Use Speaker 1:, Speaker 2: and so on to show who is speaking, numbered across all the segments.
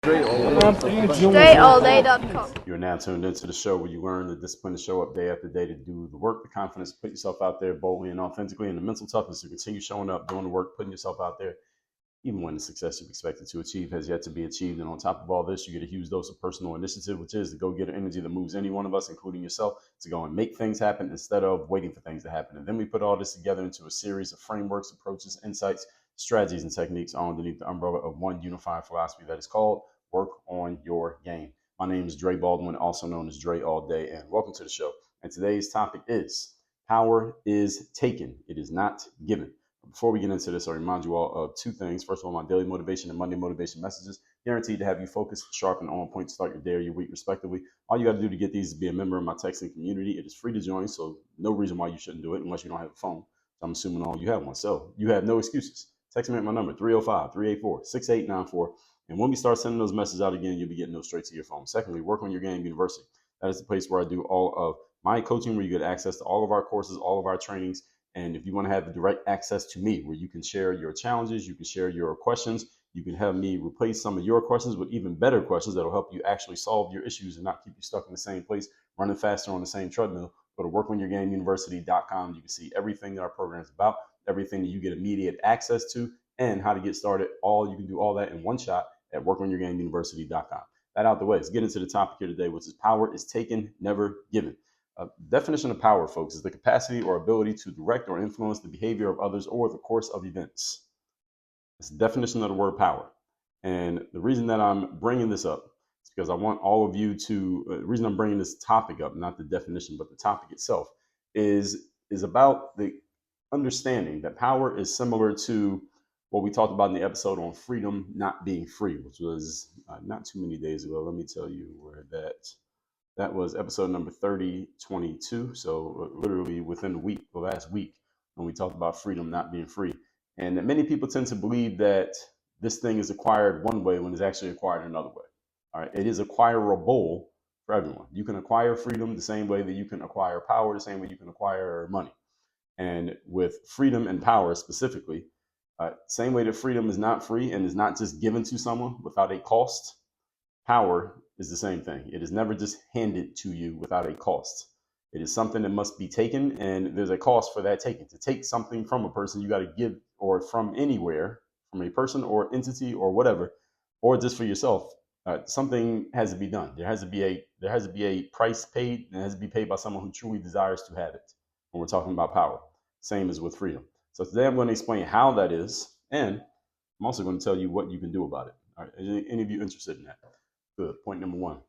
Speaker 1: StrayAllDay.com.
Speaker 2: You're now tuned into the show where you learn the discipline to show up day after day to do the work, the confidence to put yourself out there boldly and authentically, and the mental toughness to continue showing up, doing the work, putting yourself out there, even when the success you've expected to achieve has yet to be achieved. And on top of all this, you get a huge dose of personal initiative, which is the go-getter energy that moves any one of us, including yourself, to go and make things happen instead of waiting for things to happen. And then we put all this together into a series of frameworks, approaches, insights, strategies, and techniques all underneath the umbrella of one unified philosophy that is called Work on Your Game. My name is Dre Baldwin, also known as Dre All Day, and welcome to the show. And today's topic is power is taken, it is not given. Before we get into this, I remind you all of two things. First of all, my daily motivation and Monday motivation messages, guaranteed to have you focused, sharp, and on point to start your day or your week, respectively. All you got to do to get these is be a member of my texting community. It is free to join, so no reason why you shouldn't do it unless you don't have a phone. I'm assuming all you have one. So you have no excuses. Text me at my number, 305-384-6894. And when we start sending those messages out again, you'll be getting those straight to your phone. Secondly, Work on Your Game University. That is the place where I do all of my coaching, where you get access to all of our courses, all of our trainings. And if you want to have the direct access to me, where you can share your challenges, you can share your questions, you can have me replace some of your questions with even better questions that'll help you actually solve your issues and not keep you stuck in the same place, running faster on the same treadmill. Go to workonyourgameuniversity.com. You can see everything that our program is about, everything that you get immediate access to, and how to get started. You can do all that in one shot at workonyourgameuniversity.com. That out the way. Let's get into the topic here today, which is power is taken, never given. Definition of power, folks, is the capacity or ability to direct or influence the behavior of others or the course of events. It's the definition of the word power. And the reason that I'm bringing this up is because I want all of you to, the reason I'm bringing this topic up, not the definition, but the topic itself, is about the understanding that power is similar to what we talked about in the episode on freedom not being free, which was not too many days ago. Let me tell you where that was episode number 3022. So literally within the last week, when we talked about freedom not being free. And that many people tend to believe that this thing is acquired one way when it's actually acquired another way. All right, it is acquirable for everyone. You can acquire freedom the same way that you can acquire power, the same way you can acquire money. And with freedom and power specifically, same way that freedom is not free and is not just given to someone without a cost, power is the same thing. It is never just handed to you without a cost. It is something that must be taken, and there's a cost for that taking. To take something from a person, you got to give, or from anywhere, from a person or entity or whatever, or just for yourself. Something has to be done. There has to be a price paid, and it has to be paid by someone who truly desires to have it. When we're talking about power, same as with freedom. So today I'm going to explain how that is, and I'm also going to tell you what you can do about it. All right, any of you interested in that? Good. Point number one.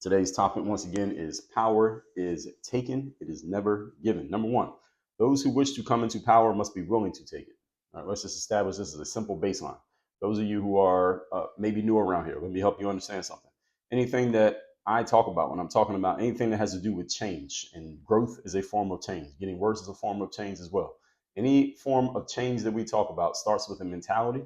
Speaker 2: Today's topic, once again, is power is taken, it is never given. Number one, those who wish to come into power must be willing to take it. All right, let's just establish this as a simple baseline. Those of you who are maybe new around here, let me help you understand something. Anything that I talk about when I'm talking about anything that has to do with change, and growth is a form of change. Getting worse is a form of change as well. Any form of change that we talk about starts with a mentality,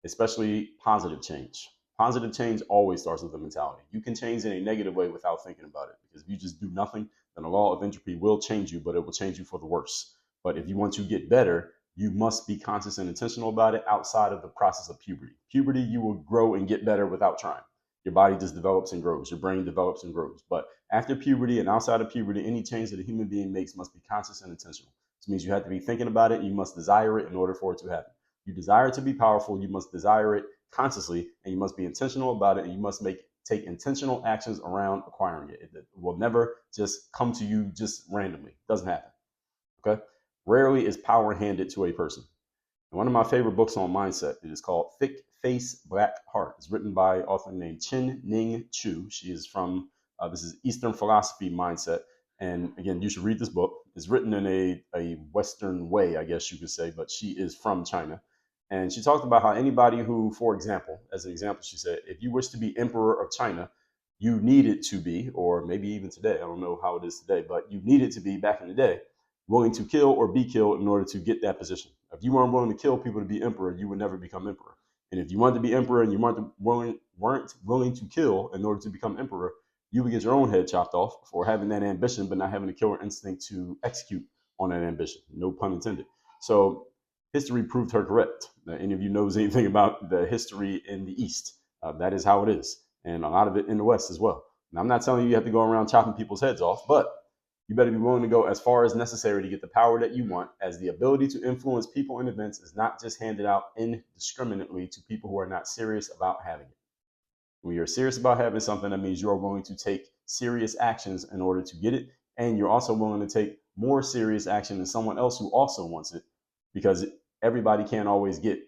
Speaker 2: especially positive change. Positive change always starts with a mentality. You can change in a negative way without thinking about it, because if you just do nothing, then the law of entropy will change you, but it will change you for the worse. But if you want to get better, you must be conscious and intentional about it outside of the process of puberty. Puberty, you will grow and get better without trying. Your body just develops and grows. Your brain develops and grows. But after puberty and outside of puberty, any change that a human being makes must be conscious and intentional. This means you have to be thinking about it. You must desire it in order for it to happen. You desire to be powerful, you must desire it consciously, and you must be intentional about it, and you must take intentional actions around acquiring it. It will never just come to you just randomly. It doesn't happen. Okay? Rarely is power handed to a person. And one of my favorite books on mindset, it is called Thick Face, Black Heart. It's written by an author named Chin-Ning Chu. She is from, this is Eastern philosophy mindset. And again, you should read this book. It's written in a Western way, I guess you could say, but she is from China. And she talked about how anybody who, for example, as an example, she said, if you wish to be emperor of China, you needed to be, or maybe even today, I don't know how it is today, but you needed to be back in the day, willing to kill or be killed in order to get that position. If you weren't willing to kill people to be emperor, you would never become emperor. And if you wanted to be emperor and you weren't willing to kill in order to become emperor, you would get your own head chopped off for having that ambition, but not having the killer instinct to execute on that ambition. No pun intended. So history proved her correct. Any of you knows anything about the history in the East? That is how it is. And a lot of it in the West as well. Now, I'm not telling you you have to go around chopping people's heads off, but you better be willing to go as far as necessary to get the power that you want, as the ability to influence people and events is not just handed out indiscriminately to people who are not serious about having it. When you're serious about having something, that means you're willing to take serious actions in order to get it. And you're also willing to take more serious action than someone else who also wants it, because everybody can't always get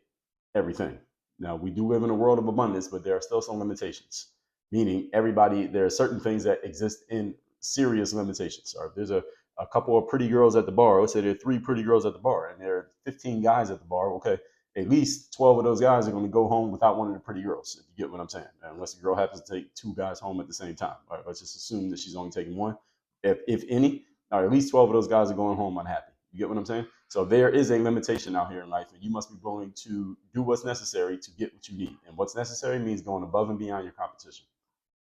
Speaker 2: everything. Now, we do live in a world of abundance, but there are still some limitations, meaning there are certain things that exist in serious limitations. Or if there's a couple of pretty girls at the bar, let's say there are 3 pretty girls at the bar and there are 15 guys at the bar, okay, at least 12 of those guys are going to go home without one of the pretty girls, if you get what I'm saying. Unless the girl happens to take 2 guys home at the same time. All right, let's just assume that she's only taking one, if any. Or at least 12 of those guys are going home unhappy. You get what I'm saying? So there is a limitation out here in life, and you must be willing to do what's necessary to get what you need. And what's necessary means going above and beyond your competition,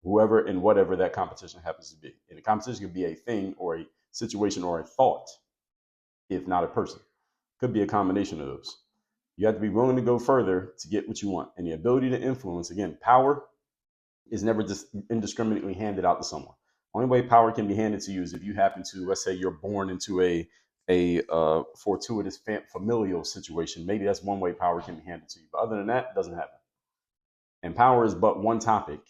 Speaker 2: whoever and whatever that competition happens to be. And the competition could be a thing or a situation or a thought, if not a person. Could be a combination of those. You have to be willing to go further to get what you want. And the ability to influence, again, power is never just indiscriminately handed out to someone. Only way power can be handed to you is if you happen to, let's say you're born into a fortuitous familial situation. Maybe that's one way power can be handed to you. But other than that, it doesn't happen. And power is but one topic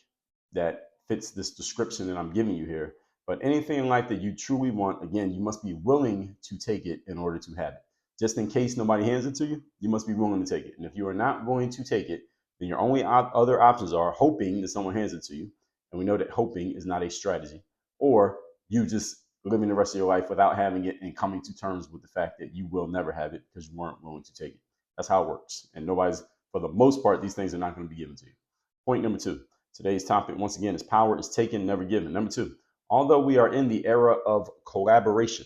Speaker 2: that fits this description that I'm giving you here. But anything in life that you truly want, again, you must be willing to take it in order to have it. Just in case nobody hands it to you, you must be willing to take it. And if you are not willing to take it, then your only other options are hoping that someone hands it to you. And we know that hoping is not a strategy. Or you just living the rest of your life without having it and coming to terms with the fact that you will never have it because you weren't willing to take it. That's how it works. And for the most part, these things are not going to be given to you. Point number 2. Today's topic, once again, is power is taken, never given. Number 2, although we are in the era of collaboration,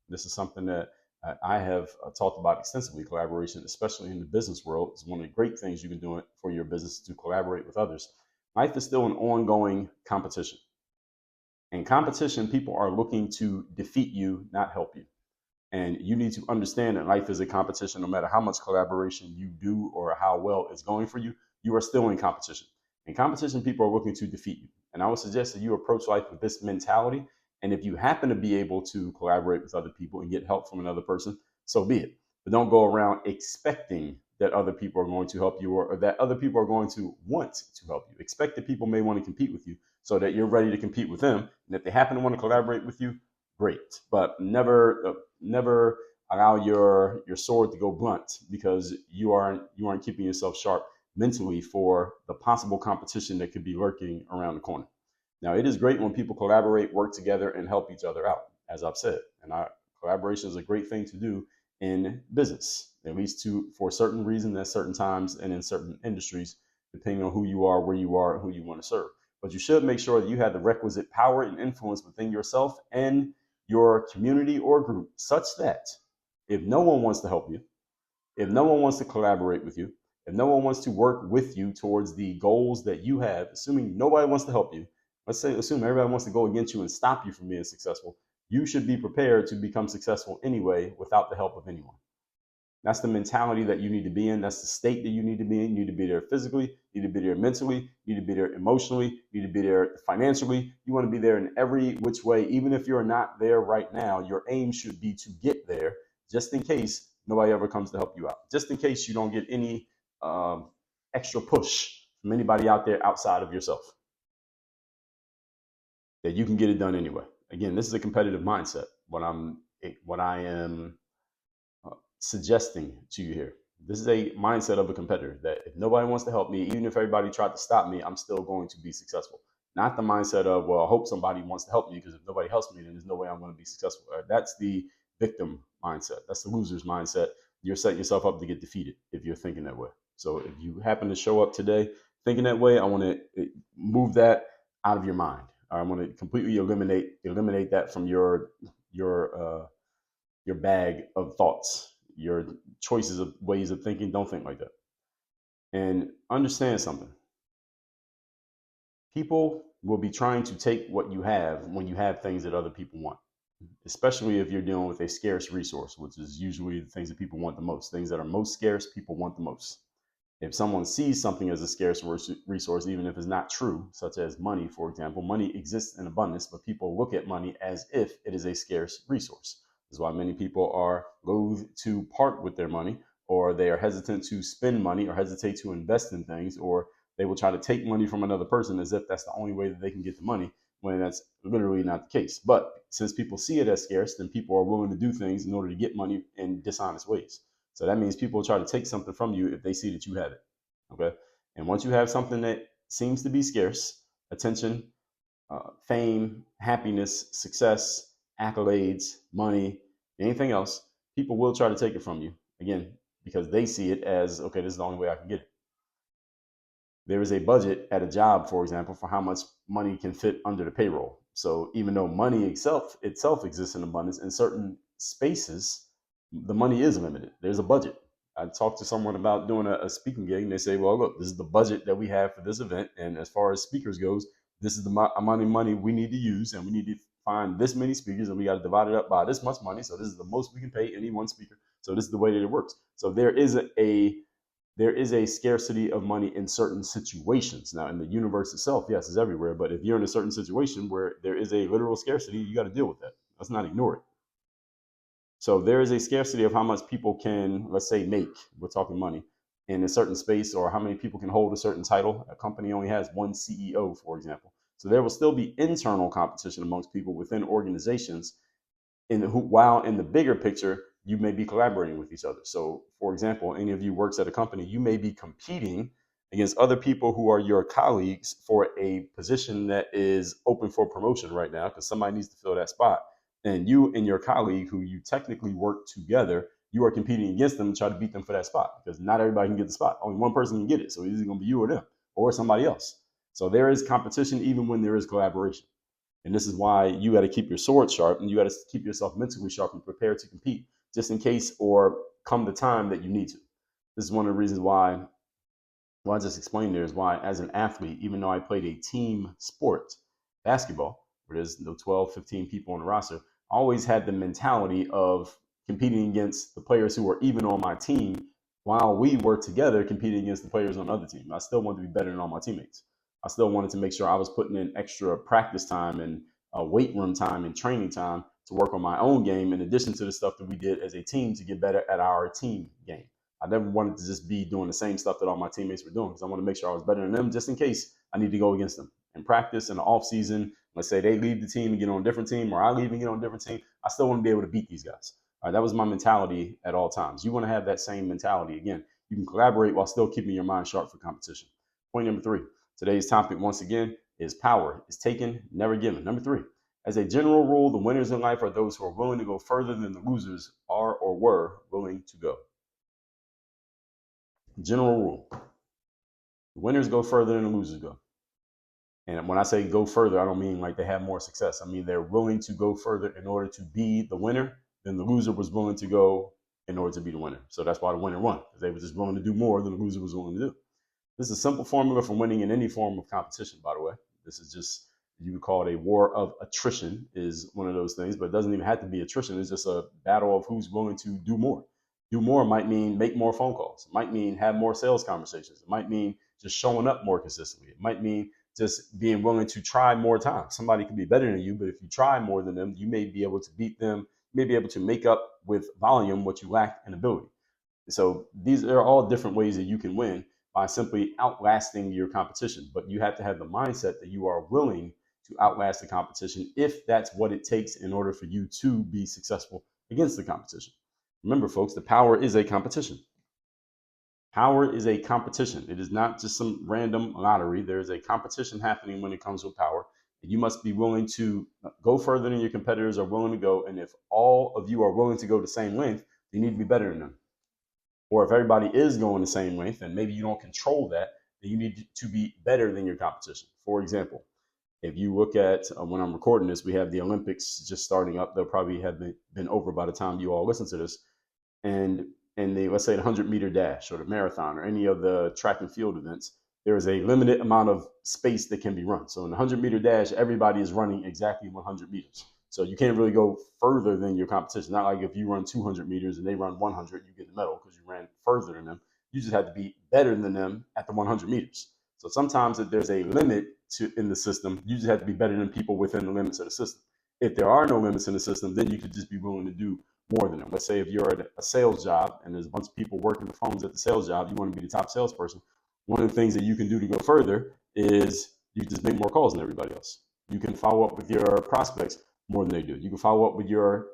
Speaker 2: this is something that I have talked about extensively. Collaboration, especially in the business world, is one of the great things you can do for your business, to collaborate with others. Life is still an ongoing competition. In competition, people are looking to defeat you, not help you. And you need to understand that life is a competition. No matter how much collaboration you do or how well it's going for you, you are still in competition. In competition, people are looking to defeat you. And I would suggest that you approach life with this mentality. And if you happen to be able to collaborate with other people and get help from another person, so be it. But don't go around expecting that other people are going to help you, or that other people are going to want to help you. Expect that people may want to compete with you so that you're ready to compete with them. And if they happen to want to collaborate with you, great. But never allow your sword to go blunt, because you aren't keeping yourself sharp mentally for the possible competition that could be lurking around the corner. Now, it is great when people collaborate, work together, and help each other out, as I've said. And collaboration is a great thing to do in business, at least for certain reasons at certain times and in certain industries, depending on who you are, where you are, and who you want to serve. But you should make sure that you have the requisite power and influence within yourself and your community or group, such that if no one wants to help you, if no one wants to collaborate with you, if no one wants to work with you towards the goals that you have, assuming nobody wants to help you, assume everybody wants to go against you and stop you from being successful, you should be prepared to become successful anyway without the help of anyone. That's the mentality that you need to be in. That's the state that you need to be in. You need to be there physically. You need to be there mentally. You need to be there emotionally. You need to be there financially. You want to be there in every which way. Even if you're not there right now, your aim should be to get there, just in case nobody ever comes to help you out. Just in case you don't get any extra push from anybody out there outside of yourself, that you can get it done anyway. Again, this is a competitive mindset. What I am suggesting to you here. This is a mindset of a competitor, that if nobody wants to help me, even if everybody tried to stop me, I'm still going to be successful. Not the mindset of, well, I hope somebody wants to help me, because if nobody helps me, then there's no way I'm going to be successful. That's the victim mindset. That's the loser's mindset. You're setting yourself up to get defeated if you're thinking that way. So if you happen to show up today thinking that way, I want to move that out of your mind. I want to completely eliminate that from your bag of thoughts, your choices of ways of thinking. Don't think like that. And understand something. People will be trying to take what you have when you have things that other people want, especially if you're dealing with a scarce resource, which is usually the things that people want the most. Things that are most scarce, people want the most. If someone sees something as a scarce resource, even if it's not true, such as money, for example, money exists in abundance, but people look at money as if it is a scarce resource. This is why many people are loath to part with their money, or they are hesitant to spend money, or hesitate to invest in things, or they will try to take money from another person as if that's the only way that they can get the money, when that's literally not the case. But since people see it as scarce, then people are willing to do things in order to get money in dishonest ways. So that means people try to take something from you if they see that you have it. Okay. And once you have something that seems to be scarce, attention, fame, happiness, success, accolades, money, anything else, people will try to take it from you. Again, because they see it as, okay, this is the only way I can get it. There is a budget at a job, for example, for how much money can fit under the payroll. So even though money itself exists in abundance, in certain spaces, the money is limited. There's a budget. I talked to someone about doing a speaking gig, and they say, well, look, this is the budget that we have for this event. And as far as speakers goes, this is the amount of money we need to use, and we need to find this many speakers, and we got to divide it up by this much money. So this is the most we can pay any one speaker. So this is the way that it works. So there is a scarcity of money in certain situations. Now, in the universe itself, yes, it's everywhere. But if you're in a certain situation where there is a literal scarcity, you got to deal with that. Let's not ignore it. So there is a scarcity of how much people can, let's say, make. We're talking money in a certain space, or how many people can hold a certain title. A company only has one CEO, for example. So there will still be internal competition amongst people within organizations, while in the bigger picture, you may be collaborating with each other. So, for example, any of you works at a company, you may be competing against other people who are your colleagues for a position that is open for promotion right now, because somebody needs to fill that spot. And you and your colleague, who you technically work together, you are competing against them to try to beat them for that spot, because not everybody can get the spot. Only one person can get it. So it's either going to be you or them or somebody else. So there is competition even when there is collaboration. And this is why you got to keep your sword sharp, and you got to keep yourself mentally sharp and prepared to compete just in case or come the time that you need to. This is one of the reasons why, what I just explained there, is why, as an athlete, even though I played a team sport, basketball, where there's 12, 15 people on the roster, I always had the mentality of competing against the players who were even on my team while we were together competing against the players on the other team. I still wanted to be better than all my teammates. I still wanted to make sure I was putting in extra practice time and weight room time and training time to work on my own game, in addition to the stuff that we did as a team to get better at our team game. I never wanted to just be doing the same stuff that all my teammates were doing, because I want to make sure I was better than them, just in case I need to go against them in practice in the off season. Let's say they leave the team and get on a different team, or I leave and get on a different team. I still want to be able to beat these guys. All right, that was my mentality at all times. You want to have that same mentality. Again, you can collaborate while still keeping your mind sharp for competition. Point number 3. Today's topic, once again, is power is taken, never given. Number 3, as a general rule, the winners in life are those who are willing to go further than the losers are or were willing to go. General rule. The winners go further than the losers go. And when I say go further, I don't mean like they have more success. I mean they're willing to go further in order to be the winner than the loser was willing to go in order to be the winner. So that's why the winner won, because they were just willing to do more than the loser was willing to do. This is a simple formula for winning in any form of competition, by the way. This is just, you would call it a war of attrition, is one of those things, but it doesn't even have to be attrition. It's just a battle of who's willing to do more. Do more might mean make more phone calls. It might mean have more sales conversations. It might mean just showing up more consistently. It might mean just being willing to try more times. Somebody could be better than you, but if you try more than them, you may be able to beat them. You may be able to make up with volume what you lack in ability. So these are all different ways that you can win by simply outlasting your competition. But you have to have the mindset that you are willing to outlast the competition if that's what it takes in order for you to be successful against the competition. Remember, folks, the power is a competition. Power is a competition. It is not just some random lottery. There is a competition happening when it comes with power. You must be willing to go further than your competitors are willing to go. And if all of you are willing to go the same length, you need to be better than them. Or if everybody is going the same length and maybe you don't control that, then you need to be better than your competition. For example, if you look at when I'm recording this, we have the Olympics just starting up. They'll probably have been over by the time you all listen to this. And let's say the 100-meter dash or the marathon or any of the track and field events, there is a limited amount of space that can be run. So in the 100-meter dash, everybody is running exactly 100 meters. So you can't really go further than your competition. Not like if you run 200 meters and they run 100, you get the medal because you ran further than them. You just have to be better than them at the 100 meters. So sometimes if there's a limit in the system, you just have to be better than people within the limits of the system. If there are no limits in the system, then you could just be willing to do more than them. Let's say if you're at a sales job and there's a bunch of people working the phones at the sales job, you want to be the top salesperson. One of the things that you can do to go further is you just make more calls than everybody else. You can follow up with your prospects more than they do. You can follow up with your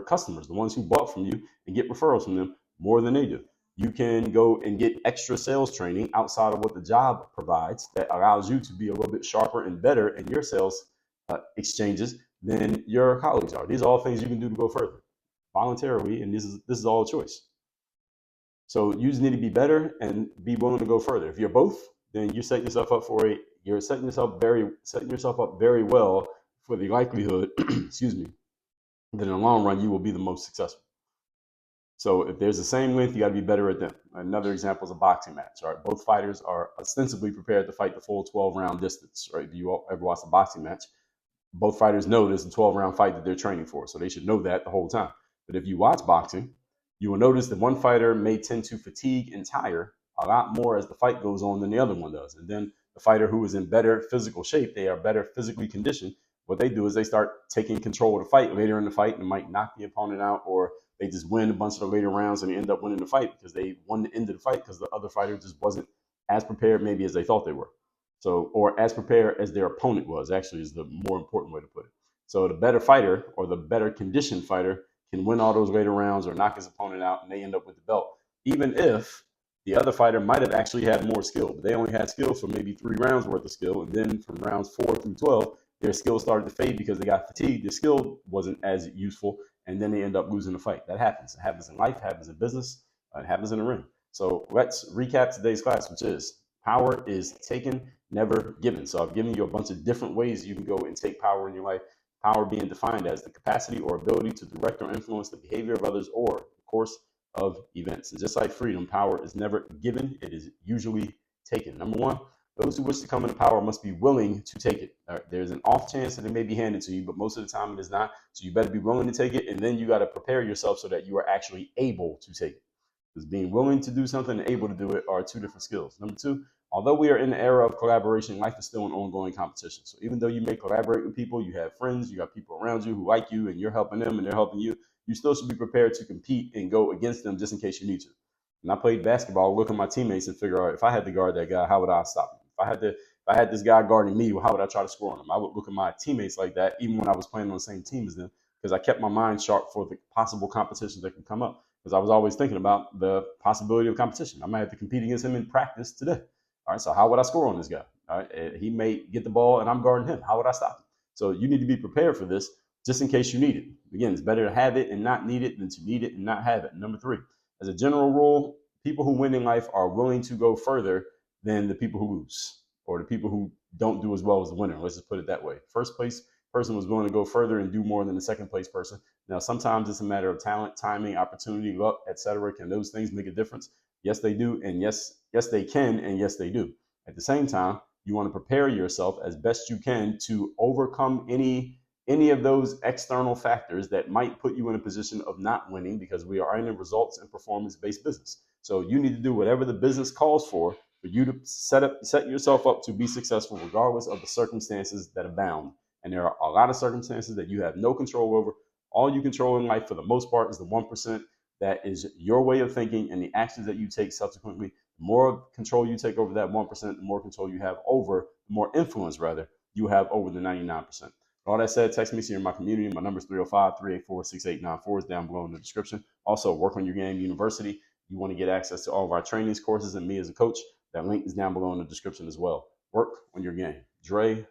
Speaker 2: customers, the ones who bought from you, and get referrals from them more than they do. You can go and get extra sales training outside of what the job provides that allows you to be a little bit sharper and better in your sales exchanges than your colleagues are. These are all things you can do to go further voluntarily, and this is all a choice. So you just need to be better and be willing to go further. If you're both, then you're setting yourself up very well for the likelihood, excuse me, that in the long run you will be the most successful. So if there's the same length, you got to be better at them. Another example is a boxing match. Right, both fighters are ostensibly prepared to fight the full 12-round distance. Right, if you ever watch a boxing match, both fighters know there's a 12-round fight that they're training for, so they should know that the whole time. But if you watch boxing, you will notice that one fighter may tend to fatigue and tire a lot more as the fight goes on than the other one does. And then the fighter who is in better physical shape, they are better physically conditioned. What they do is they start taking control of the fight later in the fight and might knock the opponent out, or they just win a bunch of the later rounds and they end up winning the fight because they won the end of the fight because the other fighter just wasn't as prepared maybe as they thought they were. So, or as prepared as their opponent was, actually, is the more important way to put it. So the better fighter or the better conditioned fighter can win all those later rounds or knock his opponent out and they end up with the belt, even if the other fighter might have actually had more skill, but they only had skill for maybe 3 rounds worth of skill. And then from rounds 4 through 12, their skill started to fade because they got fatigued. Their skill wasn't as useful, and then they end up losing the fight. That happens. It happens in life, it happens in business, it happens in the ring. So let's recap today's class, which is power is taken, never given. So I've given you a bunch of different ways you can go and take power in your life. Power being defined as the capacity or ability to direct or influence the behavior of others or the course of events. And just like freedom, power is never given, it is usually taken. Number one, those who wish to come into power must be willing to take it. There's an off chance that it may be handed to you, but most of the time it is not. So you better be willing to take it, and then you got to prepare yourself so that you are actually able to take it. Because being willing to do something and able to do it are 2 different skills. Number 2, although we are in the era of collaboration, life is still an ongoing competition. So even though you may collaborate with people, you have friends, you got people around you who like you, and you're helping them and they're helping you, you still should be prepared to compete and go against them just in case you need to. When I played basketball, look at my teammates and figure out if I had to guard that guy, how would I stop him? If I had this guy guarding me, how would I try to score on him? I would look at my teammates like that, even when I was playing on the same team as them, because I kept my mind sharp for the possible competitions that can come up. Because I was always thinking about the possibility of competition. I might have to compete against him in practice today. All right, so how would I score on this guy? All right, he may get the ball and I'm guarding him. How would I stop him? So you need to be prepared for this just in case you need it. Again, it's better to have it and not need it than to need it and not have it. Number 3, as a general rule, people who win in life are willing to go further than the people who lose or the people who don't do as well as the winner. Let's just put it that way. First place person was willing to go further and do more than the second place person. Now, sometimes it's a matter of talent, timing, opportunity, luck, etc. Can those things make a difference? Yes, they do. And yes, they can. And yes, they do. At the same time, you want to prepare yourself as best you can to overcome any of those external factors that might put you in a position of not winning, because we are in a results and performance-based business. So you need to do whatever the business calls for you to set yourself up to be successful regardless of the circumstances that abound. And there are a lot of circumstances that you have no control over. All you control in life for the most part is the 1%. That is your way of thinking and the actions that you take subsequently. The more control you take over that 1%, the more control you have over, the more influence rather, you have over the 99%. All that said, text me so you're in my community. My number is 305-384-6894. It's down below in the description. Also, Work on Your Game University. You want to get access to all of our trainings, courses, and me as a coach. That link is down below in the description as well. Work on your game. Dre